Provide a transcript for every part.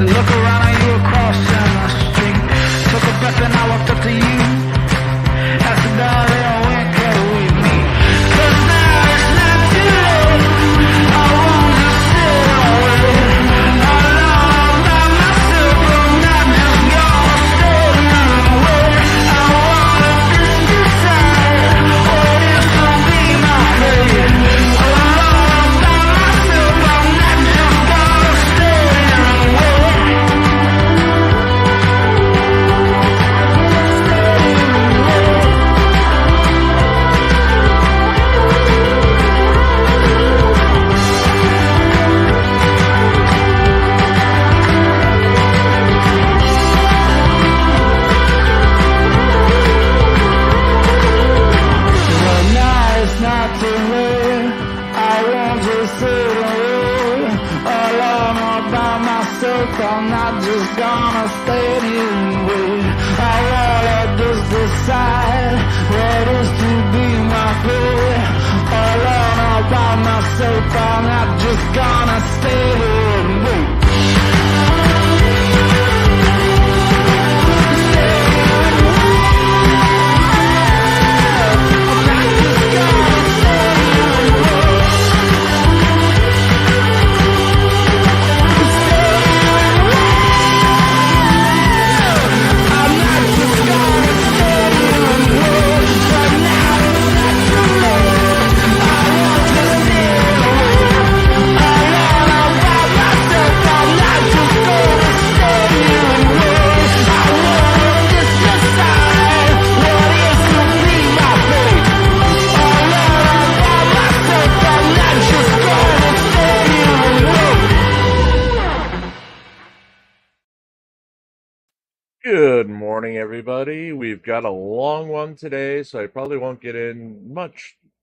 Look around at you across the street. Took a breath and I walked up to you. Asked the darling, when can we meet? 'Cause now it's not too late. I want to sit away. Alone by myself, I'm not just gonna stay away. I wanna just decide what is to be my fate. Alone by myself, I'm not just gonna stay away. But now it's not too late. I want to sit away. Alone all by myself, I'm not just gonna stay here and wait. I wanna just decide what is to be my fate. Alone all by myself, I'm not just gonna stay here and wait. Good morning, everybody. We've got a long one today, so I probably won't get in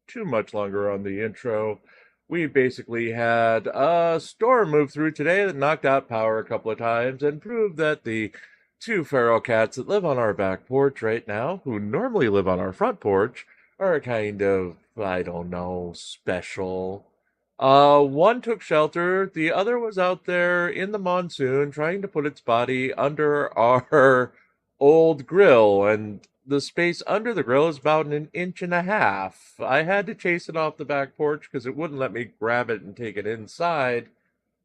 too much longer on the intro. We basically had a storm move through today that knocked out power a couple of times and proved that the two feral cats that live on our back porch right now, who normally live on our front porch, are kind of, I don't know, special. One took shelter, the other was out there in the monsoon trying to put its body under our old grill, and the space under the grill is about an inch and a half. I had to chase it off the back porch because it wouldn't let me grab it and take it inside.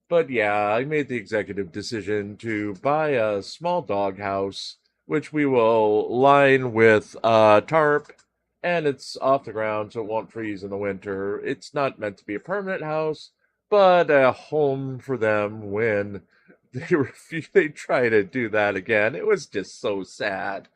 But yeah, I made the executive decision to buy a small doghouse, which we will line with tarp, and it's off the ground so it won't freeze in the winter. It's not meant to be a permanent house, but a home for them when they try to do that again. It was just so sad.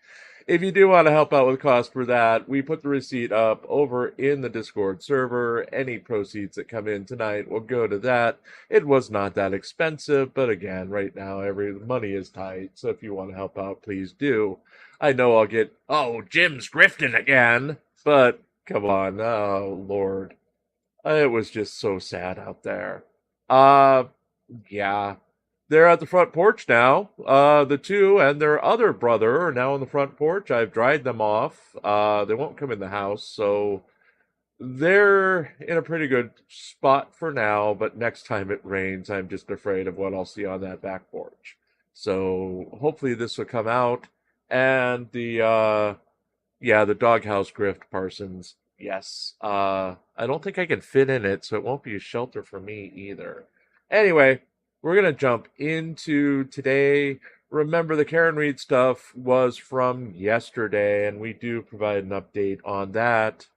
If you do want to help out with cost for that, we put the receipt up over in the Discord server. Any proceeds that come in tonight will go to that. It was not that expensive, but again, right now, the money is tight. So if you want to help out, please do. I know I'll get, oh, Jim's grifting again. But come on, oh, Lord. It was just so sad out there. Yeah. They're at the front porch now. The two and their other brother are now on the front porch. I've dried them off. They won't come in the house, so they're in a pretty good spot for now, but next time it rains, I'm just afraid of what I'll see on that back porch. So hopefully this will come out. And the doghouse grift, Parsons. Yes. I don't think I can fit in it, so it won't be a shelter for me either. Anyway, we're going to jump into today. Remember, the Karen Reed stuff was from yesterday, and we do provide an update on that.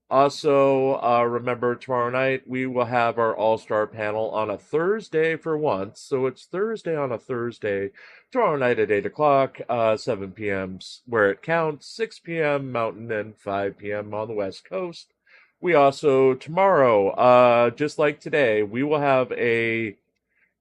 Also, remember, tomorrow night we will have our All-Star panel on a Thursday for once. So it's Thursday on a Thursday. Tomorrow night at 8 o'clock, 7 p.m. where it counts, 6 p.m. Mountain, and 5 p.m. on the West Coast. We also, tomorrow, just like today, we will have a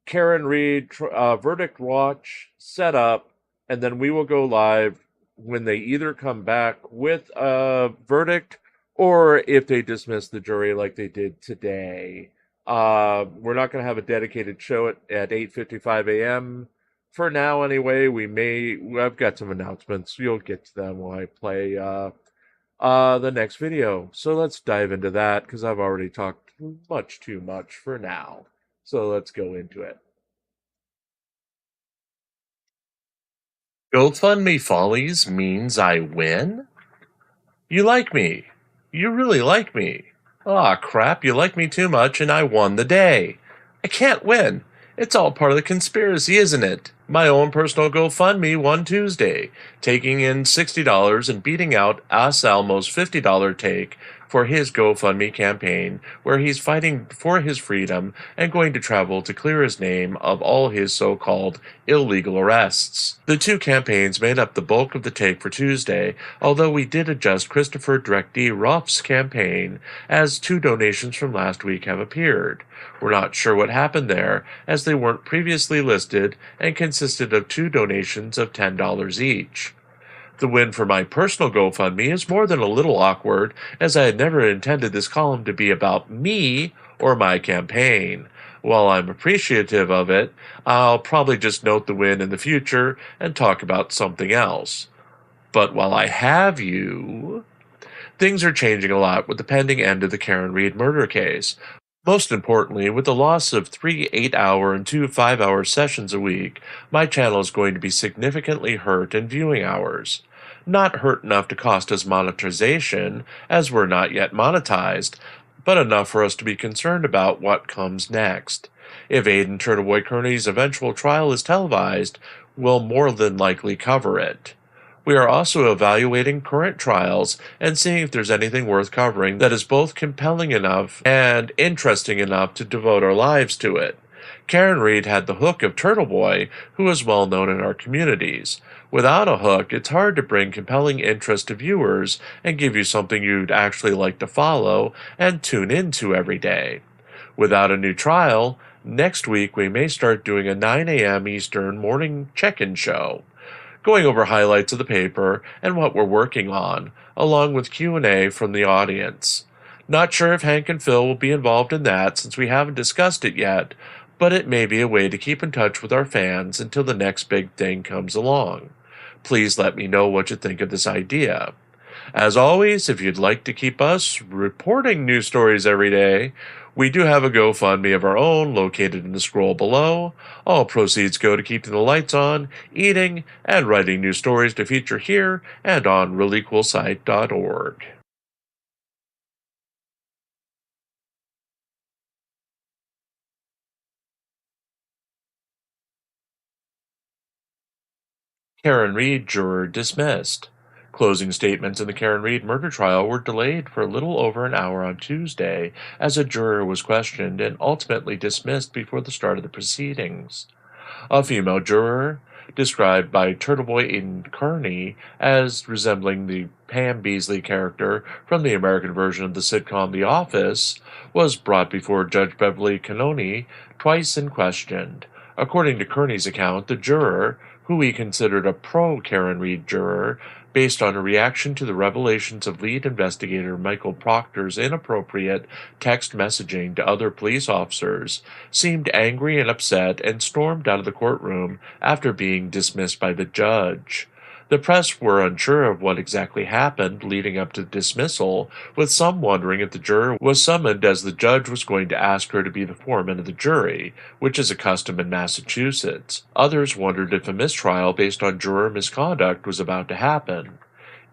Karen Reed verdict watch set up, and then we will go live when they either come back with a verdict or if they dismiss the jury like they did today. We're not going to have a dedicated show at 8:55 a.m. for now anyway. I've got some announcements. You'll get to them when I play the next video. So let's dive into that because I've already talked much too much for now. So let's go into it. GoFundMe Follies means I win? You like me. You really like me. Aw, crap, you like me too much and I won the day. I can't win. It's all part of the conspiracy, isn't it? My own personal GoFundMe won Tuesday, taking in $60 and beating out As Almo's $50 take for his GoFundMe campaign, where he's fighting for his freedom and going to travel to clear his name of all his so-called illegal arrests. The two campaigns made up the bulk of the take for Tuesday, although we did adjust Christopher Direct D. Ruff's campaign, as two donations from last week have appeared. We're not sure what happened there, as they weren't previously listed and consisted of two donations of $10 each. The win for my personal GoFundMe is more than a little awkward, as I had never intended this column to be about me or my campaign. While I'm appreciative of it, I'll probably just note the win in the future and talk about something else. But while I have you, things are changing a lot with the pending end of the Karen Reed murder case. Most importantly, with the loss of 3 8-hour and 2 5-hour sessions a week, my channel is going to be significantly hurt in viewing hours. Not hurt enough to cost us monetization, as we're not yet monetized, but enough for us to be concerned about what comes next. If Aidan Turtleboy Kearney's eventual trial is televised, we'll more than likely cover it. We are also evaluating current trials and seeing if there's anything worth covering that is both compelling enough and interesting enough to devote our lives to it. Karen Reed had the hook of Turtleboy, who is well known in our communities. Without a hook, it's hard to bring compelling interest to viewers and give you something you'd actually like to follow and tune into every day. Without a new trial, next week we may start doing a 9 a.m. Eastern morning check-in show, going over highlights of the paper and what we're working on, along with Q&A from the audience. Not sure if Hank and Phil will be involved in that since we haven't discussed it yet, but it may be a way to keep in touch with our fans until the next big thing comes along. Please let me know what you think of this idea. As always, if you'd like to keep us reporting news stories every day, we do have a GoFundMe of our own located in the scroll below. All proceeds go to keeping the lights on, eating, and writing new stories to feature here and on ReallyCoolSite.org. Karen Reed juror dismissed. Closing statements in the Karen Reed murder trial were delayed for a little over an hour on Tuesday as a juror was questioned and ultimately dismissed before the start of the proceedings. A female juror, described by Turtleboy Aidan Kearney as resembling the Pam Beesly character from the American version of the sitcom The Office, was brought before Judge Beverly Cannoni twice and questioned. According to Kearney's account, the juror, who he considered a pro-Karen Reed juror, based on a reaction to the revelations of lead investigator Michael Proctor's inappropriate text messaging to other police officers, seemed angry and upset and stormed out of the courtroom after being dismissed by the judge. The press were unsure of what exactly happened leading up to the dismissal, with some wondering if the juror was summoned as the judge was going to ask her to be the foreman of the jury, which is a custom in Massachusetts. Others wondered if a mistrial based on juror misconduct was about to happen.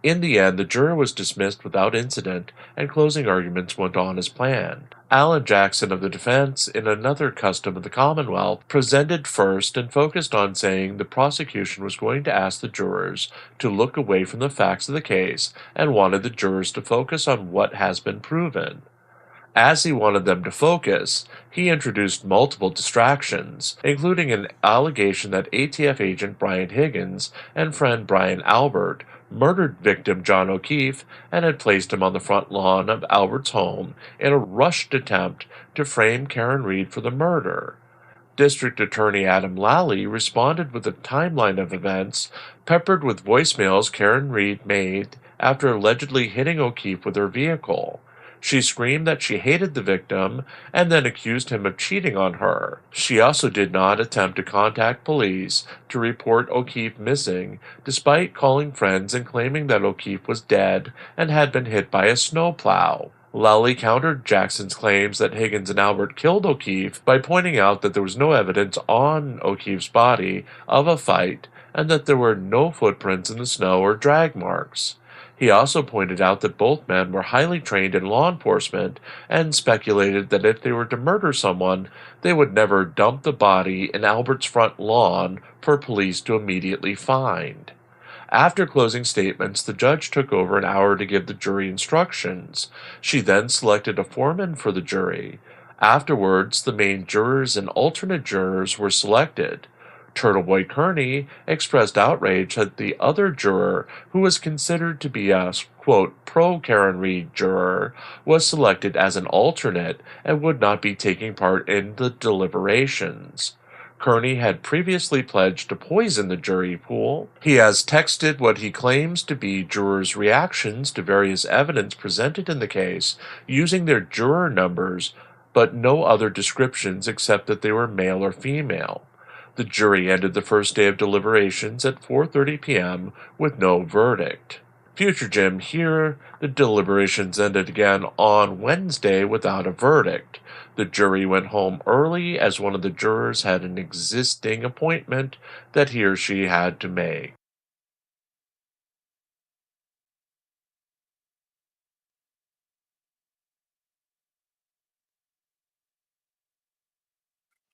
In the end, the juror was dismissed without incident, and closing arguments went on as planned. Alan Jackson of the defense, in another custom of the Commonwealth, presented first and focused on saying the prosecution was going to ask the jurors to look away from the facts of the case and wanted the jurors to focus on what has been proven. As he wanted them to focus, he introduced multiple distractions, including an allegation that ATF agent Brian Higgins and friend Brian Albert murdered victim John O'Keefe and had placed him on the front lawn of Albert's home in a rushed attempt to frame Karen Reed for the murder. District Attorney Adam Lally responded with a timeline of events peppered with voicemails Karen Reed made after allegedly hitting O'Keefe with her vehicle. She screamed that she hated the victim and then accused him of cheating on her. She also did not attempt to contact police to report O'Keefe missing, despite calling friends and claiming that O'Keefe was dead and had been hit by a snowplow. Lally countered Jackson's claims that Higgins and Albert killed O'Keefe by pointing out that there was no evidence on O'Keefe's body of a fight and that there were no footprints in the snow or drag marks. He also pointed out that both men were highly trained in law enforcement and speculated that if they were to murder someone, they would never dump the body in Albert's front lawn for police to immediately find. After closing statements, the judge took over an hour to give the jury instructions. She then selected a foreman for the jury. Afterwards, the main jurors and alternate jurors were selected. Turtleboy Kearney expressed outrage that the other juror, who was considered to be a, quote, pro-Karen Reed juror, was selected as an alternate and would not be taking part in the deliberations. Kearney had previously pledged to poison the jury pool. He has texted what he claims to be jurors' reactions to various evidence presented in the case, using their juror numbers, but no other descriptions except that they were male or female. The jury ended the first day of deliberations at 4:30 p.m. with no verdict. Future Jim, here the deliberations ended again on Wednesday without a verdict. The jury went home early as one of the jurors had an existing appointment that he or she had to make.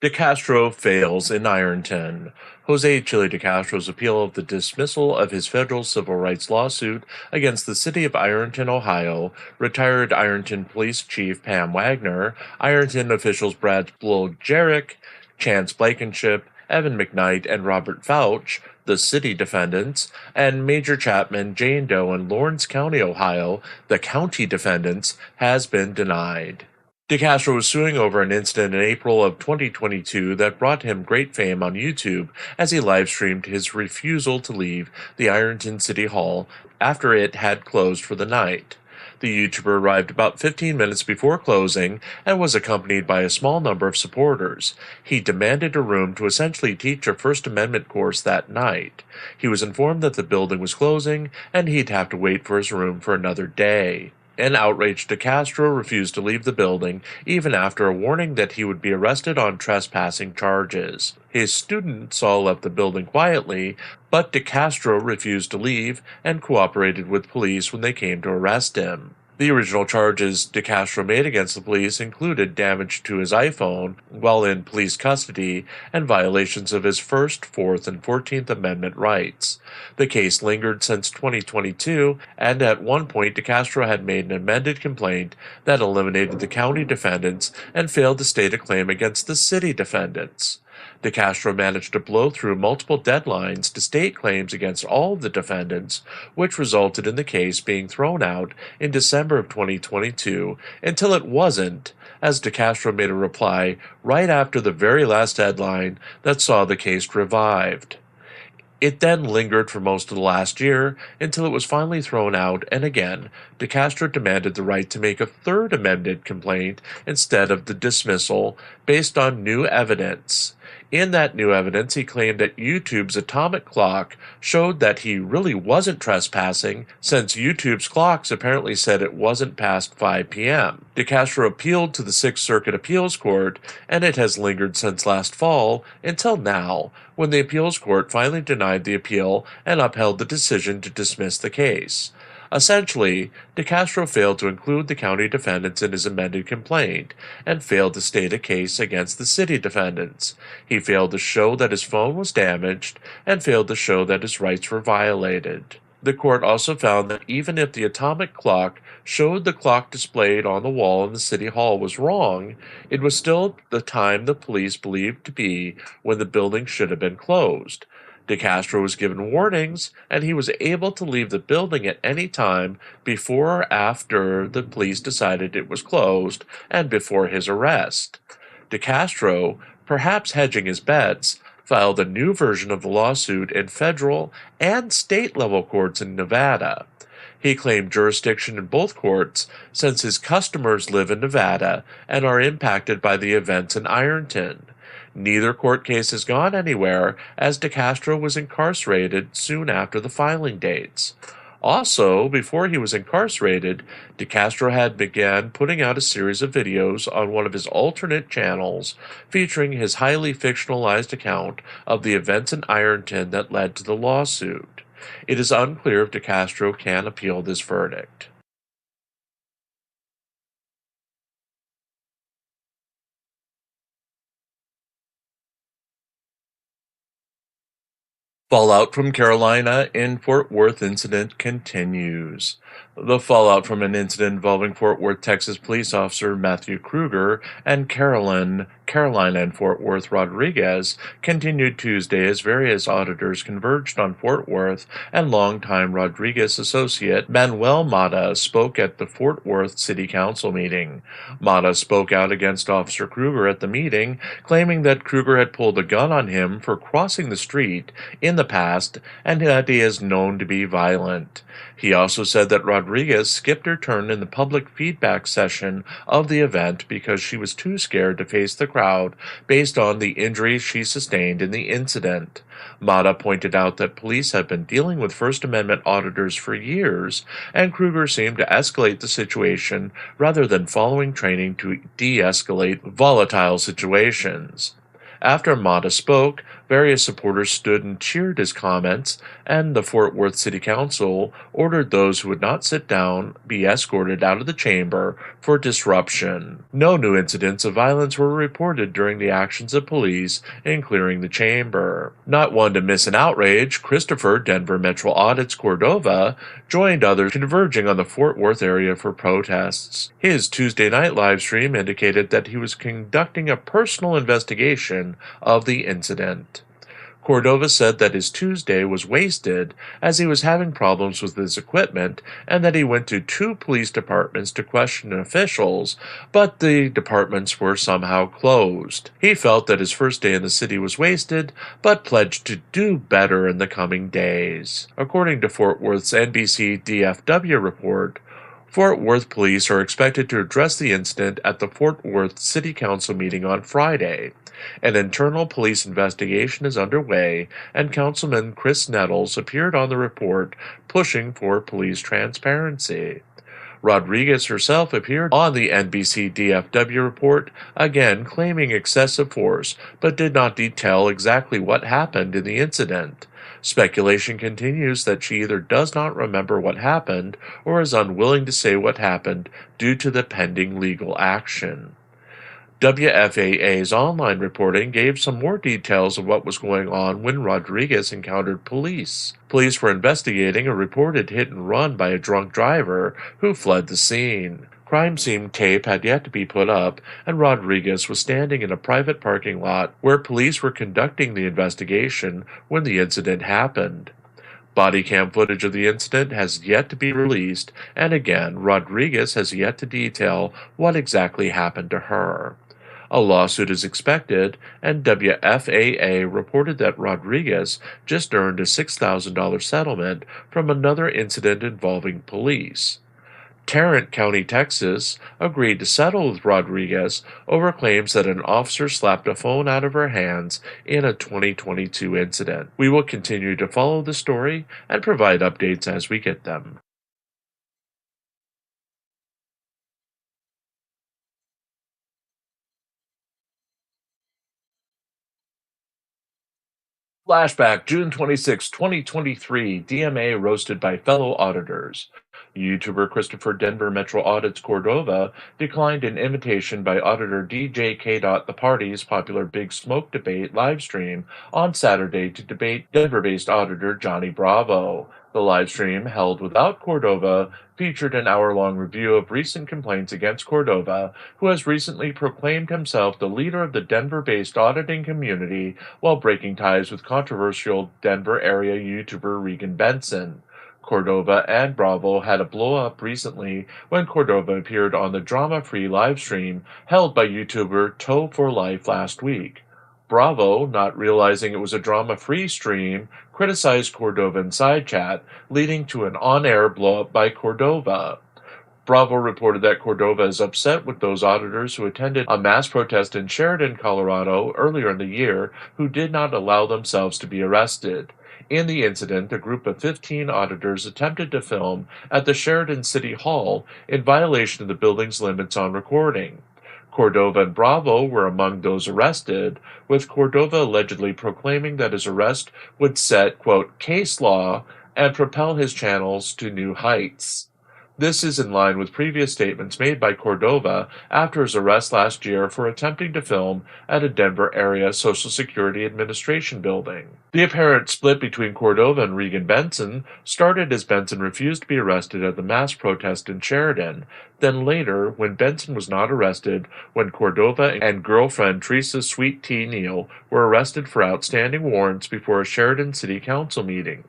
De Castro fails in Ironton. Jose Chile de Castro's appeal of the dismissal of his federal civil rights lawsuit against the city of Ironton, Ohio, retired Ironton Police Chief Pam Wagner, Ironton officials Brad Blojerick, Chance Blankenship, Evan McKnight, and Robert Fouch, the city defendants, and Major Chapman, Jane Doe, and Lawrence County, Ohio, the county defendants, has been denied. De Castro was suing over an incident in April of 2022 that brought him great fame on YouTube as he live-streamed his refusal to leave the Ironton City Hall after it had closed for the night. The YouTuber arrived about 15 minutes before closing and was accompanied by a small number of supporters. He demanded a room to essentially teach a First Amendment course that night. He was informed that the building was closing and he'd have to wait for his room for another day. An outraged De Castro refused to leave the building, even after a warning that he would be arrested on trespassing charges. His students all left the building quietly, but De Castro refused to leave and cooperated with police when they came to arrest him. The original charges De Castro made against the police included damage to his iPhone while in police custody and violations of his First, Fourth, and 14th Amendment rights. The case lingered since 2022, and at one point De Castro had made an amended complaint that eliminated the county defendants and failed to state a claim against the city defendants. De Castro managed to blow through multiple deadlines to state claims against all of the defendants, which resulted in the case being thrown out in December of 2022 until it wasn't, as De Castro made a reply right after the very last deadline that saw the case revived. It then lingered for most of the last year until it was finally thrown out, and again, De Castro demanded the right to make a third amended complaint instead of the dismissal based on new evidence. In that new evidence, he claimed that YouTube's atomic clock showed that he really wasn't trespassing, since YouTube's clocks apparently said it wasn't past 5 p.m. De Castro appealed to the Sixth Circuit Appeals Court, and it has lingered since last fall until now, when the appeals court finally denied the appeal and upheld the decision to dismiss the case. Essentially, De Castro failed to include the county defendants in his amended complaint, and failed to state a case against the city defendants. He failed to show that his phone was damaged, and failed to show that his rights were violated. The court also found that even if the atomic clock showed the clock displayed on the wall in the city hall was wrong, it was still the time the police believed to be when the building should have been closed. De Castro was given warnings, and he was able to leave the building at any time before or after the police decided it was closed and before his arrest. De Castro, perhaps hedging his bets, filed a new version of the lawsuit in federal and state-level courts in Nevada. He claimed jurisdiction in both courts since his customers live in Nevada and are impacted by the events in Ironton. Neither court case has gone anywhere, as De Castro was incarcerated soon after the filing dates. Also, before he was incarcerated, DeCastro had began putting out a series of videos on one of his alternate channels featuring his highly fictionalized account of the events in Ironton that led to the lawsuit. It is unclear if DeCastro can appeal this verdict. Fallout from Carolina in Fort Worth incident continues. The fallout from an incident involving Fort Worth, Texas police officer Matthew Kruger and Carolina and Fort Worth Rodriguez continued Tuesday as various auditors converged on Fort Worth, and longtime Rodriguez associate Manuel Mata spoke at the Fort Worth City Council meeting. Mata spoke out against Officer Kruger at the meeting, claiming that Kruger had pulled a gun on him for crossing the street in the past and that he is known to be violent. He also said that Rodriguez skipped her turn in the public feedback session of the event because she was too scared to face the crowd based on the injuries she sustained in the incident. Mata pointed out that police have been dealing with First Amendment auditors for years, and Kruger seemed to escalate the situation rather than following training to de-escalate volatile situations. After Mata spoke, various supporters stood and cheered his comments, and the Fort Worth City Council ordered those who would not sit down be escorted out of the chamber for disruption. No new incidents of violence were reported during the actions of police in clearing the chamber. Not one to miss an outrage, Christopher, Denver Metro Audit's Cordova, joined others converging on the Fort Worth area for protests. His Tuesday night live stream indicated that he was conducting a personal investigation of the incident. Cordova said that his Tuesday was wasted as he was having problems with his equipment and that he went to 2 police departments to question officials, but the departments were somehow closed. He felt that his first day in the city was wasted, but pledged to do better in the coming days. According to Fort Worth's NBC DFW report, Fort Worth police are expected to address the incident at the Fort Worth City Council meeting on Friday. An internal police investigation is underway, and Councilman Chris Nettles appeared on the report pushing for police transparency. Rodriguez herself appeared on the NBC DFW report, again claiming excessive force, but did not detail exactly what happened in the incident. Speculation continues that she either does not remember what happened or is unwilling to say what happened due to the pending legal action. WFAA's online reporting gave some more details of what was going on when Rodriguez encountered police. Police were investigating a reported hit and run by a drunk driver who fled the scene. Crime scene tape had yet to be put up, and Rodriguez was standing in a private parking lot where police were conducting the investigation when the incident happened. Body cam footage of the incident has yet to be released, and again, Rodriguez has yet to detail what exactly happened to her. A lawsuit is expected, and WFAA reported that Rodriguez just earned a $6,000 settlement from another incident involving police. Tarrant County, Texas, agreed to settle with Rodriguez over claims that an officer slapped a phone out of her hands in a 2022 incident. We will continue to follow the story and provide updates as we get them. Flashback, June 26, 2023, DMA roasted by fellow auditors. YouTuber Christopher Denver Metro Audit's Cordova declined an invitation by auditor DJ K. The party's popular Big Smoke debate livestream on Saturday to debate Denver-based auditor Johnny Bravo. The livestream, held without Cordova, featured an hour-long review of recent complaints against Cordova, who has recently proclaimed himself the leader of the Denver-based auditing community while breaking ties with controversial Denver area YouTuber Regan Benson. Cordova and Bravo had a blow-up recently when Cordova appeared on the drama-free livestream held by YouTuber Toe for Life last week. Bravo, not realizing it was a drama-free stream, criticized Cordova in side chat, leading to an on-air blow-up by Cordova. Bravo reported that Cordova is upset with those auditors who attended a mass protest in Sheridan, Colorado earlier in the year who did not allow themselves to be arrested. In the incident, a group of 15 auditors attempted to film at the Sheridan City Hall in violation of the building's limits on recording. Cordova and Bravo were among those arrested, with Cordova allegedly proclaiming that his arrest would set, quote, case law and propel his channels to new heights. This is in line with previous statements made by Cordova after his arrest last year for attempting to film at a Denver area Social Security Administration building. The apparent split between Cordova and Regan Benson started as Benson refused to be arrested at the mass protest in Sheridan. Then later, when Benson was not arrested, when Cordova and girlfriend Teresa Sweet Tea Neal were arrested for outstanding warrants before a Sheridan City Council meeting.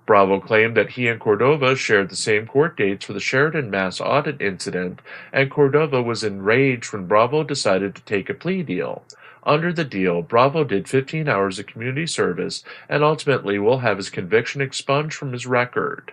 Bravo claimed that he and Cordova shared the same court dates for the Sheridan mass audit incident, and Cordova was enraged when Bravo decided to take a plea deal. Under the deal, Bravo did 15 hours of community service and ultimately will have his conviction expunged from his record.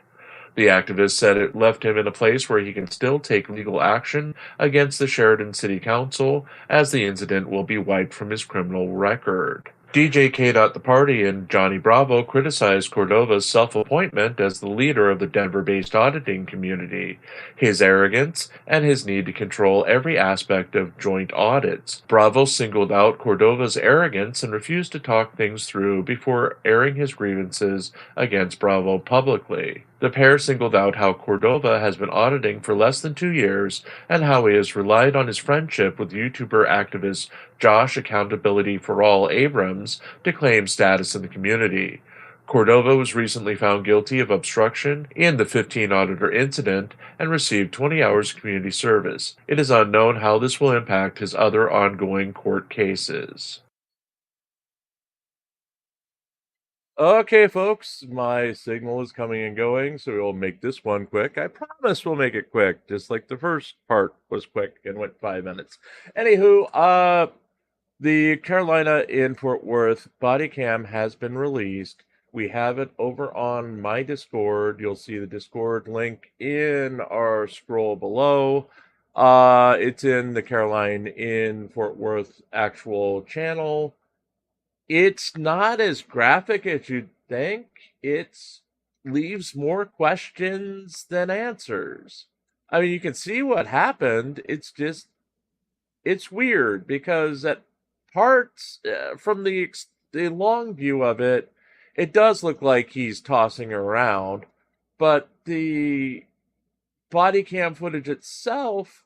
The activist said it left him in a place where he can still take legal action against the Sheridan City Council, as the incident will be wiped from his criminal record. DJ K. The Party and Johnny Bravo criticized Cordova's self-appointment as the leader of the Denver-based auditing community, his arrogance, and his need to control every aspect of joint audits. Bravo singled out Cordova's arrogance and refused to talk things through before airing his grievances against Bravo publicly. The pair singled out how Cordova has been auditing for less than 2 years and how he has relied on his friendship with YouTuber activist Josh Accountability for All Abrams to claim status in the community. Cordova was recently found guilty of obstruction in the 15-auditor incident and received 20 hours of community service. It is unknown how this will impact his other ongoing court cases. Okay, folks, my signal is coming and going, so we'll make this one quick. I promise we'll make it quick, just like the first part was quick and went 5 minutes. Anywho, the Carolina in Fort Worth body cam has been released. We have it over on my Discord. You'll see the Discord link in our scroll below. It's in the Caroline in Fort Worth actual channel. It's not as graphic as you'd think. It leaves more questions than answers. I mean, you can see what happened. It's weird because at parts, from the long view of it, it does look like he's tossing her around. But the body cam footage itself,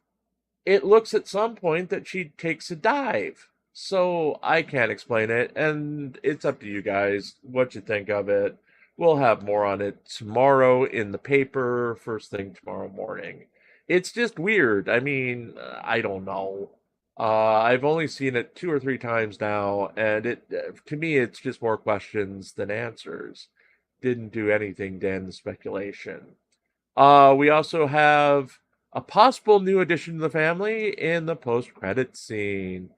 it looks at some point that she takes a dive. So I can't explain it, and it's up to you guys what you think of it. We'll have more on it tomorrow in the paper, first thing tomorrow morning. It's just weird. I mean, I don't know. I've only seen it 2 or 3 times now, and to me, it's just more questions than answers. Didn't do anything to end the speculation. We also have a possible new addition to the family in the post-credits scene.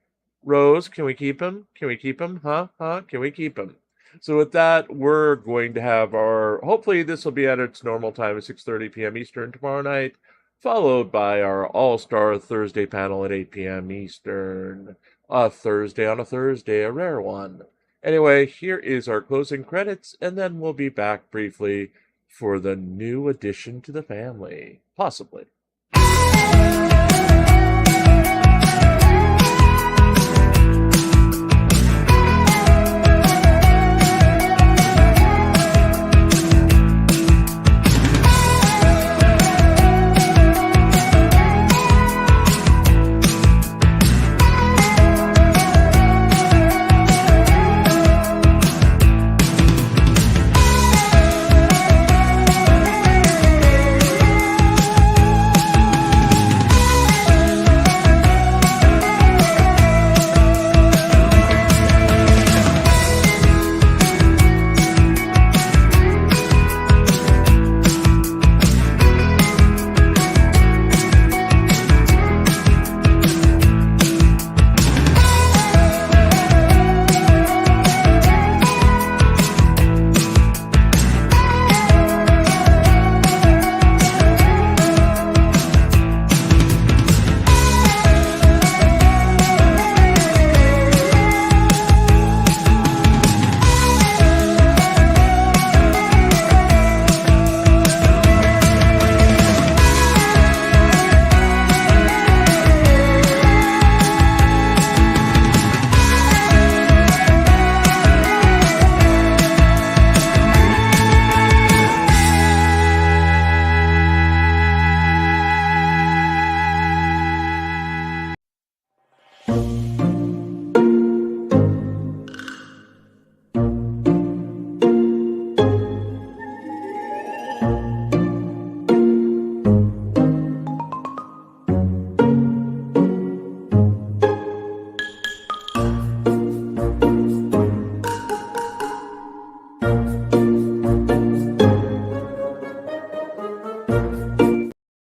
Rose, can we keep him? Can we keep him? Huh? Can we keep him? So with that, we're going to have hopefully this will be at its normal time at 6:30 p.m. Eastern tomorrow night, followed by our All-Star Thursday panel at 8 p.m. Eastern. A Thursday on a Thursday, a rare one. Anyway, here is our closing credits, and then we'll be back briefly for the new addition to the family. Possibly.